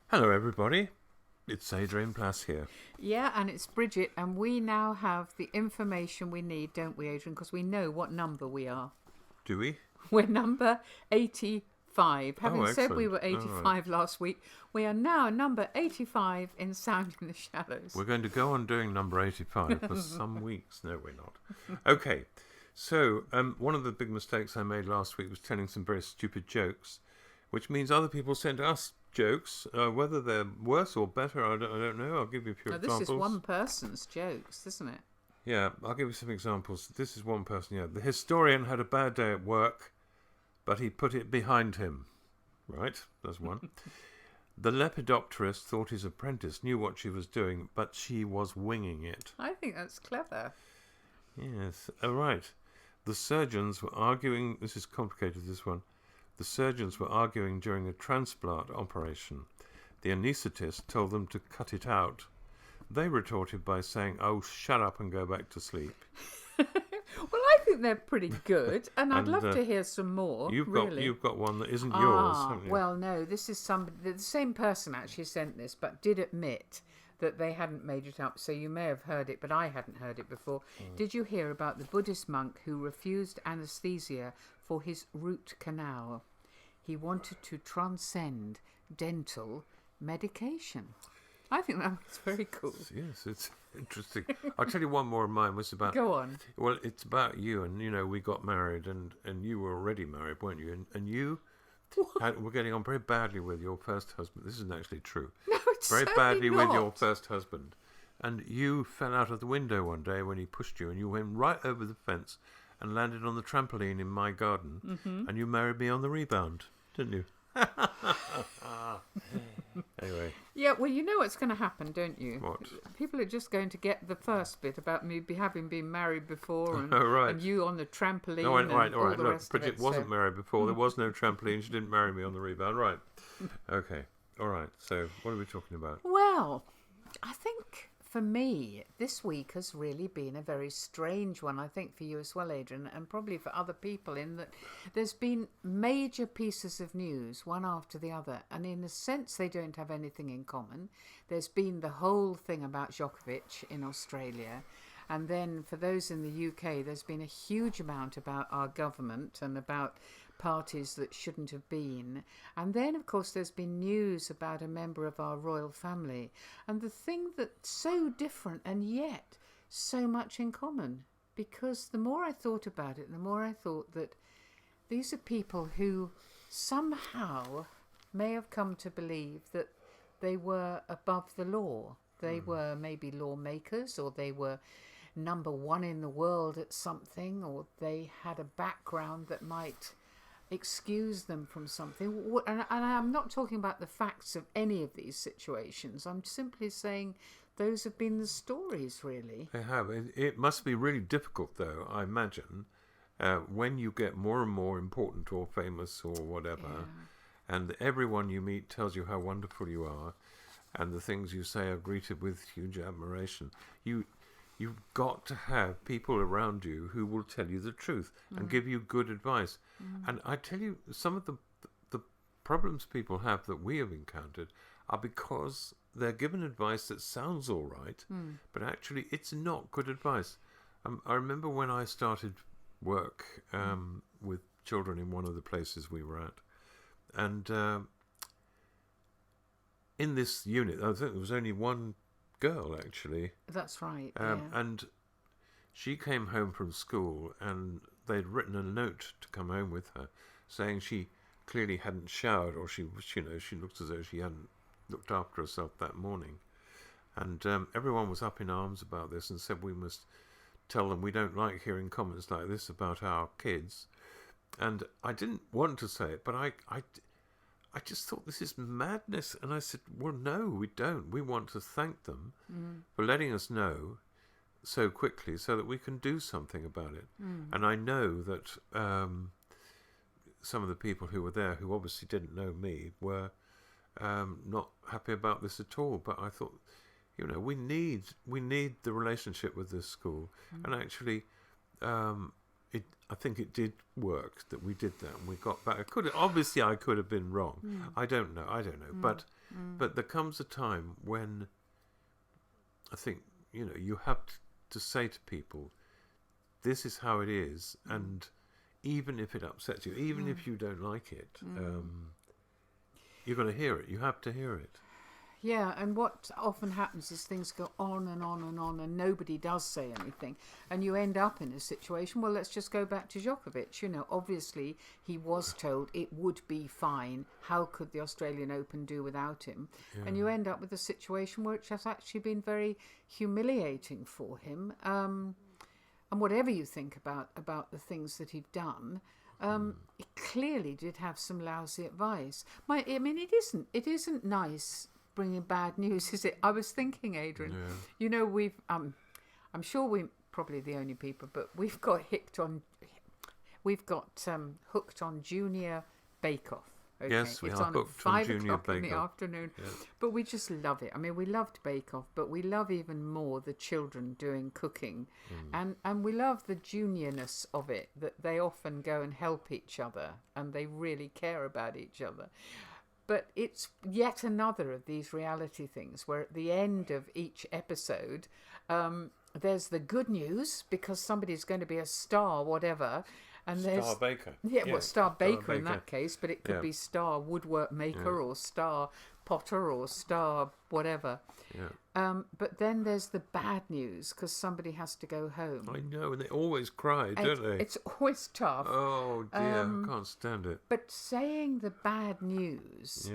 Hello, everybody. It's Adrian Plass here. Yeah, and it's Bridget, and we now have the information we need, don't we, Adrian? Because we know what number we are. Do we? We're number 85. Having said we excellent. were All 85 last week, we are now number 85 in Sound in the Shadows. We're going to go on doing number 85 for some weeks. No, we're not. Okay. So, one of the big mistakes I made last week was telling some very stupid jokes, which means other people send us jokes. Whether they're worse or better, I don't know. I'll give you a few examples. This is one person's jokes, isn't it? Yeah, I'll give you some examples. This is one person, yeah. The historian had a bad day at work, but he put it behind him. Right, that's one. The lepidopterist thought his apprentice knew what she was doing, but she was winging it. I think that's clever. Yes, right. The surgeons were arguing, this is complicated, this one. The surgeons were arguing during a transplant operation. The anaesthetist told them to cut it out. They retorted by saying, "Oh, shut up and go back to sleep." Well, I think they're pretty good, and I'd love to hear some more. You've got one that isn't yours, haven't you? Well, no, this is the same person actually sent this, but did admit that they hadn't made it up. So you may have heard it, but I hadn't heard it before. Did you hear about the Buddhist monk who refused anaesthesia for his root canal? He wanted to transcend dental medication. I think that was very cool. Yes, it's interesting. I'll tell you one more of mine was about... Go on. Well, it's about you, and, we got married, and you were already married, weren't you? And you were getting on very badly with your first husband. This isn't actually true. No, it's very badly not. with your first husband. And you fell out of the window one day when he pushed you, and you went right over the fence and landed on the trampoline in my garden, and you married me on the rebound, didn't you? Anyway. Yeah, well, you know what's going to happen, don't you? What? People are just going to get the first bit about me having been married before and, right. and you on the trampoline. All right. The Look, rest Bridget of it, wasn't married before. There was no trampoline. She didn't marry me on the rebound. Right. Okay. All right. So what are we talking about? Well, I think for me, this week has really been a very strange one, I think for you as well, Adrian, and probably for other people, in that there's been major pieces of news, one after the other, and in a sense they don't have anything in common. There's been the whole thing about Djokovic in Australia, and then for those in the UK, there's been a huge amount about our government and about parties that shouldn't have been. And then, of course, there's been news about a member of our royal family. And the thing that's so different and yet so much in common, because the more I thought about it, the more I thought that these are people who somehow may have come to believe that they were above the law. They were maybe lawmakers, or they were number one in the world at something, or they had a background that might excuse them from something. And I'm not talking about the facts of any of these situations. I'm simply saying those have been the stories, really. They have. It must be really difficult, though, I imagine, when you get more and more important or famous or whatever, and everyone you meet tells you how wonderful you are, and the things you say are greeted with huge admiration. You've got to have people around you who will tell you the truth and give you good advice. And I tell you, some of the problems people have that we have encountered are because they're given advice that sounds all right, but actually it's not good advice. I remember when I started work with children in one of the places we were at, and in this unit, I think there was only one girl, actually. That's right. And she came home from school, and they'd written a note to come home with her, saying she clearly hadn't showered, or she looked as though she hadn't looked after herself that morning. And everyone was up in arms about this and said we must tell them we don't like hearing comments like this about our kids. And I didn't want to say it, but I just thought, this is madness. And I said, well, no, we don't. We want to thank them for letting us know so quickly so that we can do something about it. And I know that some of the people who were there, who obviously didn't know me, were not happy about this at all. But I thought, we need the relationship with this school. And actually, I think it did work that we did that and we got back. I could have been wrong. I don't know. But there comes a time when I think, you have to say to people, this is how it is, and even if it upsets you, even if you don't like it, you're going to hear it. You have to hear it. Yeah, and what often happens is things go on and on and on, and nobody does say anything, and you end up in a situation. Well, let's just go back to Djokovic. Obviously he was told it would be fine. How could the Australian Open do without him? Yeah. And you end up with a situation which has actually been very humiliating for him. And whatever you think about the things that he'd done, he clearly did have some lousy advice. It isn't nice bringing bad news, is it? I was thinking, Adrian, we've I'm sure we're probably the only people, but we've got hooked on Junior Bake Off. Okay? Yes, we it's are on hooked at 5 on Junior o'clock in Bake the Off. afternoon. Yeah. But we just love it. I mean, we loved Bake Off, but we love even more the children doing cooking. And we love the juniorness of it, that they often go and help each other and they really care about each other. But it's yet another of these reality things where at the end of each episode, there's the good news because somebody's going to be a star, whatever. And Star Baker. Star Baker in that case, but it could be star woodwork maker or star potter or star whatever. Yeah. But then there's the bad news because somebody has to go home. I know, and they always cry, don't they? It's always tough. Oh dear, I can't stand it. But saying the bad news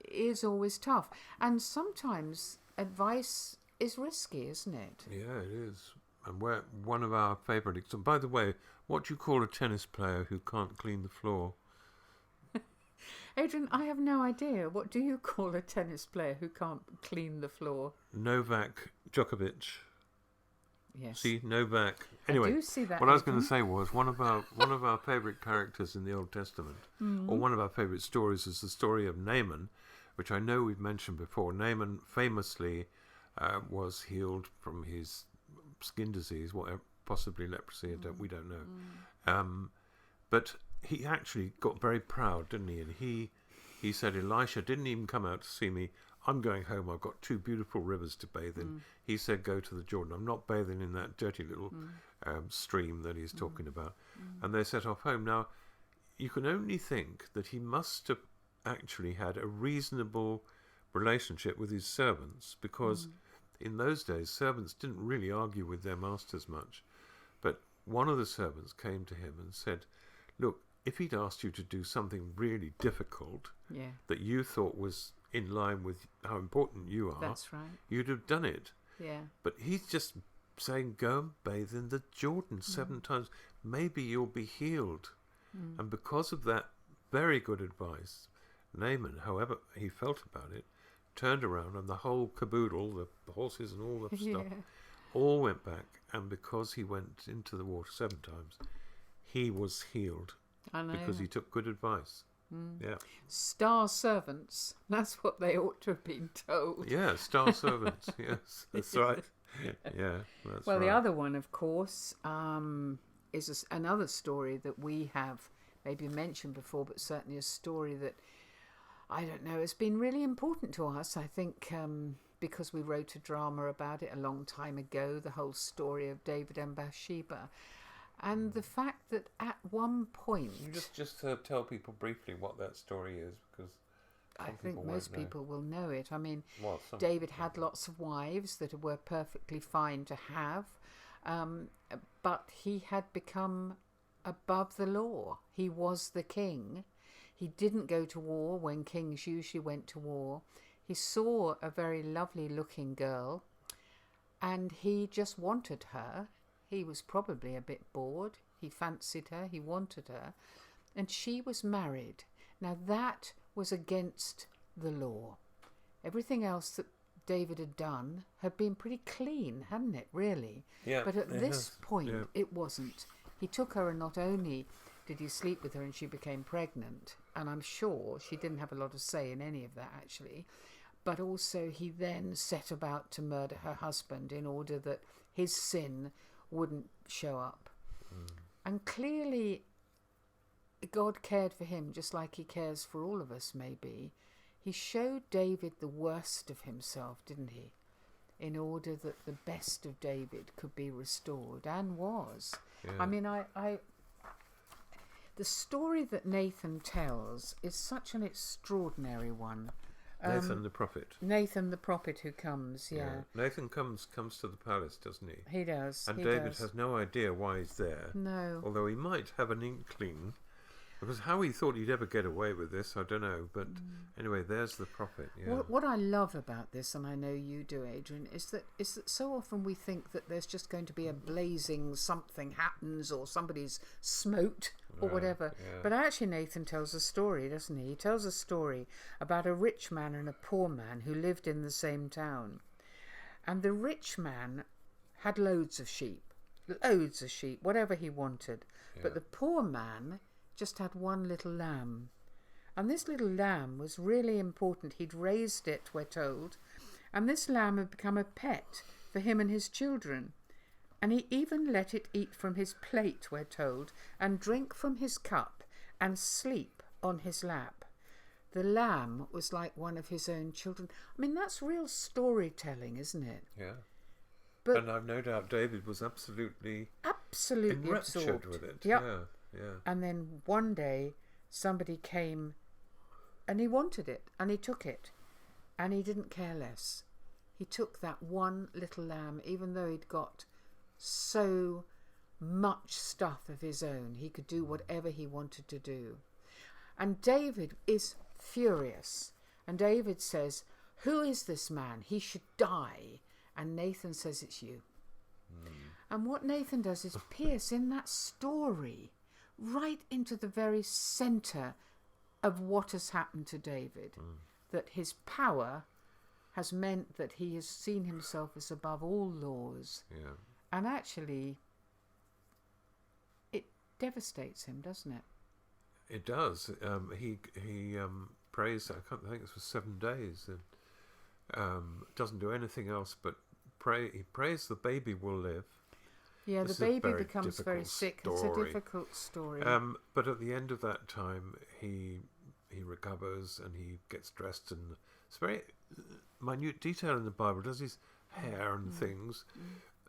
is always tough. And sometimes advice is risky, isn't it? Yeah, it is. And we're one of our favourite examples. By the way, what do you call a tennis player who can't clean the floor? Adrian, I have no idea. What do you call a tennis player who can't clean the floor? Novak Djokovic. Yes. See, Novak. Anyway, I do see that, what I was going to say was one of our favourite characters in the Old Testament, or one of our favourite stories, is the story of Naaman, which I know we've mentioned before. Naaman famously was healed from his skin disease, whatever, possibly leprosy. We don't know. But he actually got very proud, didn't he? And he said, Elisha didn't even come out to see me. I'm going home. I've got 2 beautiful rivers to bathe in. He said, go to the Jordan. I'm not bathing in that dirty little stream that he's talking about. And they set off home. Now, you can only think that he must have actually had a reasonable relationship with his servants, because in those days, servants didn't really argue with their masters much. But one of the servants came to him and said, look, if he'd asked you to do something really difficult that you thought was in line with how important you are, that's right, you'd have done it. Yeah. But he's just saying, go and bathe in the Jordan 7 times. Maybe you'll be healed. And because of that very good advice, Naaman, however he felt about it, turned around, and the whole caboodle, the horses and all the stuff, all went back. And because he went into the water 7 times, he was healed. I know. Because he took good advice. Yeah. Star servants. That's what they ought to have been told. Yeah, star servants. Yes, that's right. Yeah, that's well, right. the other one, of course, is another story that we have maybe mentioned before, but certainly a story that, I don't know, has been really important to us. I think because we wrote a drama about it a long time ago, the whole story of David and Bathsheba. And the fact that at one point... You just tell people briefly what that story is, because I think most people will know it. I mean, some David had lots of wives that were perfectly fine to have, but he had become above the law. He was the king. He didn't go to war when kings usually went to war. He saw a very lovely looking girl and he just wanted her. He was probably a bit bored. He fancied her. He wanted her. And she was married. Now that was against the law. Everything else that David had done had been pretty clean, hadn't it, really? Yeah, but at this point, it wasn't. He took her, and not only did he sleep with her and she became pregnant, and I'm sure she didn't have a lot of say in any of that, actually, but also he then set about to murder her husband in order that his sin wouldn't show up. And clearly God cared for him just like he cares for all of us, maybe. He showed David the worst of himself, didn't he? In order that the best of David could be restored, and was. Yeah. I mean, the story that Nathan tells is such an extraordinary one. Nathan the prophet. Nathan the prophet who comes, yeah. Nathan comes to the palace, doesn't he? He does. And David has no idea why he's there. No. Although he might have an inkling. Because how he thought he'd ever get away with this, I don't know. But anyway, there's the prophet. Yeah. What I love about this, and I know you do, Adrian, is that so often we think that there's just going to be a blazing something happens or somebody's smoked or whatever. Yeah. But actually Nathan tells a story, doesn't he? He tells a story about a rich man and a poor man who lived in the same town. And the rich man had loads of sheep, whatever he wanted. Yeah. But the poor man just had one little lamb. And this little lamb was really important. He'd raised it, we're told, and this lamb had become a pet for him and his children. And he even let it eat from his plate, we're told, and drink from his cup and sleep on his lap. The lamb was like one of his own children. I mean, that's real storytelling, isn't it? Yeah. But and I've no doubt David was absolutely absorbed enraptured with it. Yep. Yeah. And then one day somebody came and he wanted it and he took it and he didn't care less. He took that one little lamb, even though he'd got so much stuff of his own. He could do whatever he wanted to do. And David is furious. And David says, "Who is this man? He should die." And Nathan says, "It's you." And what Nathan does is pierce in that story right into the very centre of what has happened to David. That his power has meant that he has seen himself as above all laws. Yeah. And actually, it devastates him, doesn't it? It does. He prays, I think it's for 7 days, and doesn't do anything else but pray. He prays the baby will live. Yeah, This the is a baby very becomes very sick. difficult It's a story. difficult story. But at the end of that time, he recovers and he gets dressed, and it's very minute detail in the Bible. Does his hair and things.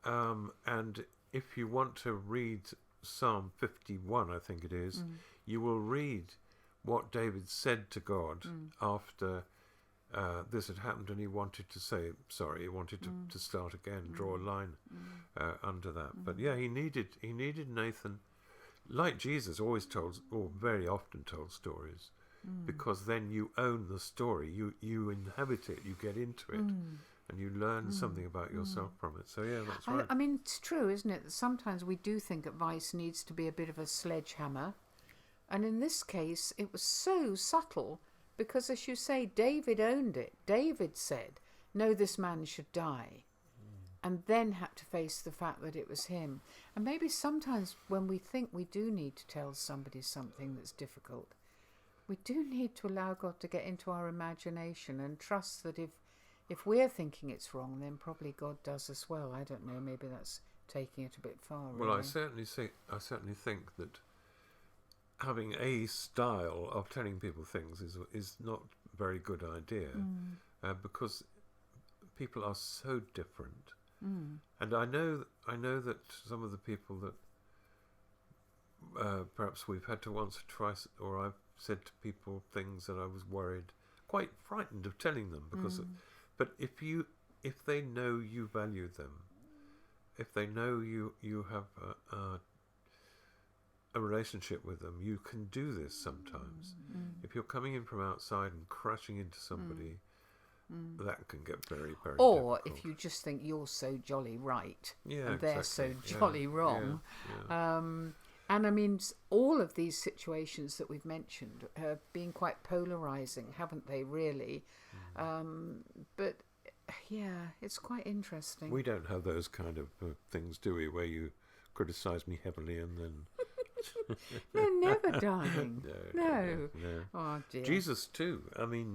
And if you want to read Psalm 51, I think it is, you will read what David said to God after this had happened, and he wanted to say sorry. He wanted to start again, draw a line under that. But yeah, he needed Nathan, like Jesus always told, or very often told stories, because then you own the story, you inhabit it, you get into it, and you learn something about yourself from it. So yeah, that's right. I mean, it's true, isn't it, that sometimes we do think advice needs to be a bit of a sledgehammer. And in this case, it was so subtle because, as you say, David owned it. David said, "No, this man should die." And then had to face the fact that it was him. And maybe sometimes when we think we do need to tell somebody something that's difficult, we do need to allow God to get into our imagination and trust that if we're thinking it's wrong, then probably God does as well. I don't know, maybe that's taking it a bit far. Well, really. I certainly think that having a style of telling people things is not a very good idea, because people are so different. And I know that some of the people that perhaps we've had to once or twice, or I've said to people things that I was worried, quite frightened of telling them, because but if they know you value them, if they know you have a relationship with them, you can do this sometimes. If you're coming in from outside and crashing into somebody, that can get very, very Or difficult. if you just think you're so jolly right, Yeah, and they're exactly. so jolly wrong. Yeah. And I mean, all of these situations that we've mentioned have been quite polarising, haven't they, really? But yeah, it's quite interesting. We don't have those kind of things, do we, where you criticise me heavily and then... No, never, darling. No. No. Oh, dear. Jesus too. I mean,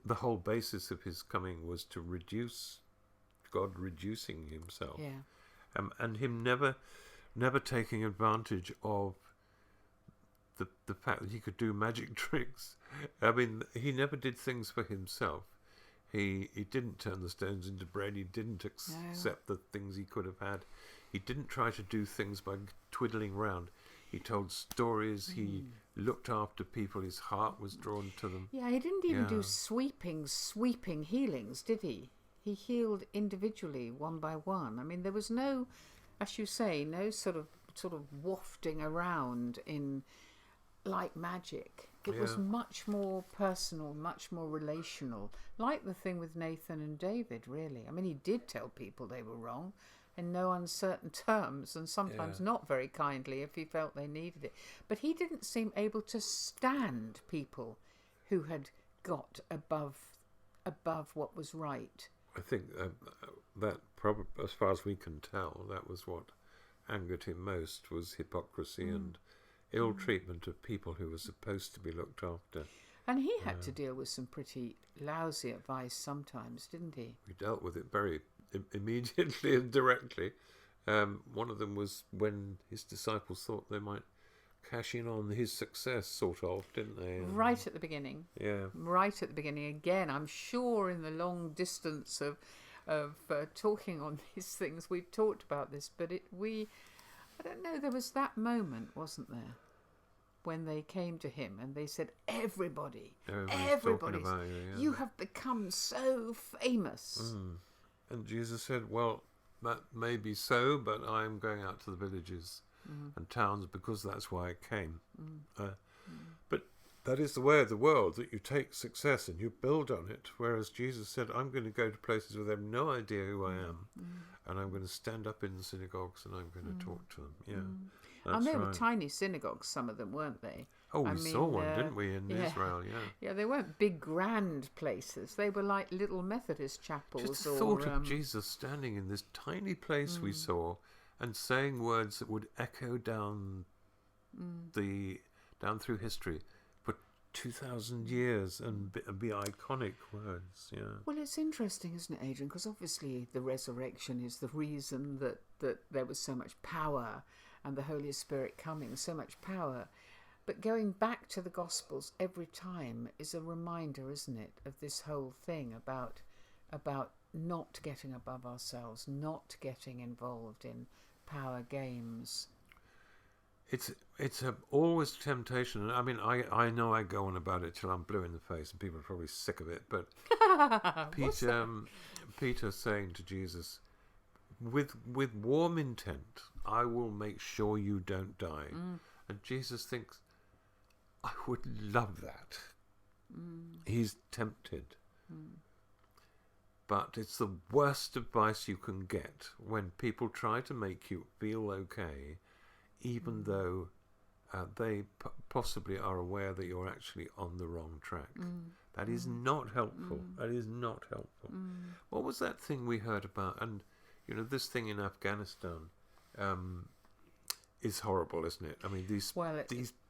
the whole basis of his coming was to reduce God reducing himself. Yeah. And him never taking advantage of the fact that he could do magic tricks. I mean, he never did things for himself. He didn't turn the stones into bread. He didn't accept the things he could have had. He didn't try to do things by twiddling round. He told stories. He looked after people. His heart was drawn to them. Yeah, he didn't even do sweeping healings, did he? He healed individually, one by one. I mean, there was no, as you say, no sort of wafting around in like magic. It was much more personal, much more relational, like the thing with Nathan and David, really. I mean, he did tell people they were wrong in no uncertain terms, and sometimes not very kindly if he felt they needed it. But he didn't seem able to stand people who had got above what was right. I think that probably, as far as we can tell, that was what angered him most, was hypocrisy and ill treatment of people who were supposed to be looked after. And he had to deal with some pretty lousy advice sometimes, didn't he? We dealt with it very immediately and directly. One of them was when his disciples thought they might cash in on his success, sort of, didn't they? And right at the beginning. Yeah. Right at the beginning. Again, I'm sure in the long distance of talking on these things, we've talked about this, but I don't know, there was that moment, wasn't there, when they came to him and they said, everybody, you have become so famous. And Jesus said, well, that may be so, but I'm going out to the villages and towns because that's why I came. But that is the way of the world, that you take success and you build on it, whereas Jesus said, I'm going to go to places where they have no idea who I am, and I'm going to stand up in the synagogues and I'm going to talk to them. Yeah, And they were tiny synagogues, some of them, weren't they? Oh, we saw one, didn't we, in Israel? Yeah, they weren't big, grand places. They were like little Methodist chapels. Just the thought of Jesus standing in this tiny place we saw and saying words that would echo down through history for 2,000 years and be iconic words. Yeah. Well, it's interesting, isn't it, Adrian? Because obviously the resurrection is the reason that there was so much power, and the Holy Spirit coming, so much power. But going back to the Gospels every time is a reminder, isn't it, of this whole thing about not getting above ourselves, not getting involved in power games. It's always temptation. I mean, I know I go on about it till I'm blue in the face, and people are probably sick of it. But Peter saying to Jesus, with warm intent, I will make sure you don't die. And Jesus thinks, I would love that. He's tempted. But it's the worst advice you can get when people try to make you feel okay, even though they possibly are aware that you're actually on the wrong track. That is not helpful. That is not helpful. What was that thing we heard about? And, this thing in Afghanistan is horrible, isn't it? I mean, these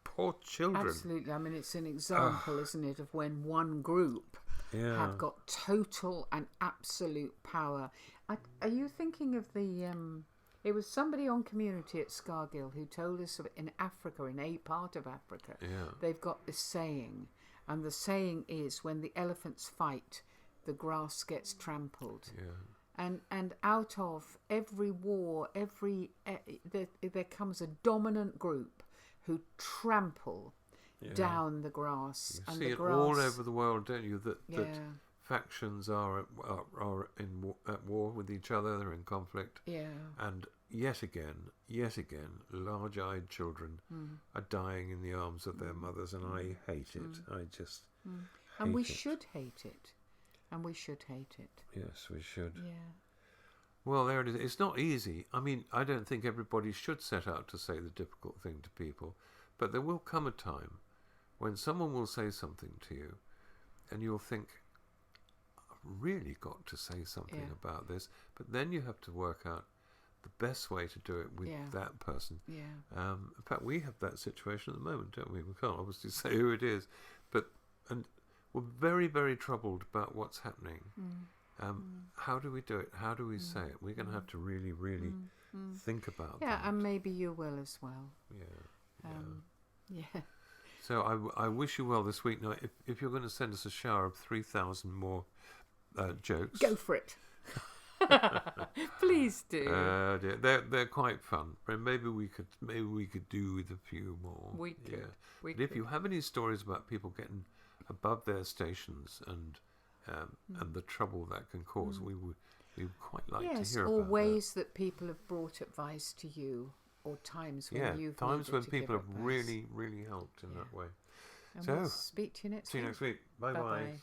poor children. Absolutely. I mean, it's an example, isn't it, of when one group have got total and absolute power. Are you thinking of the... it was somebody on Community at Scargill who told us in Africa, in a part of Africa, they've got this saying, and the saying is, when the elephants fight, the grass gets trampled. And out of every war, there comes a dominant group who trample down the grass. You see it all over the world, don't you? That factions are at war with each other. They're in conflict. And yet again, large-eyed children are dying in the arms of their mothers, and I hate it. I just and we should hate it. And we should hate it. Yes, we should. Yeah. Well, there it is. It's not easy. I mean, I don't think everybody should set out to say the difficult thing to people, but there will come a time when someone will say something to you, and you'll think, I've really got to say something about this, but then you have to work out the best way to do it with that person. In fact, we have that situation at the moment, don't we? We can't obviously say who it is, and we're very, very troubled about what's happening. How do we do it? How do we say it? We're going to have to really, really think about that. Yeah, and maybe you will as well. Yeah. So I wish you well this week. Now, if you're going to send us a shower of 3,000 more jokes, go for it. Please do. They're quite fun. Maybe we could do with a few more. We could. But if you have any stories about people getting above their stations and the trouble that can cause, we would quite like to hear about or ways that people have brought advice to you, or times when you've people have really, really helped in that way. And we'll speak to you next week. See you next week. Bye bye.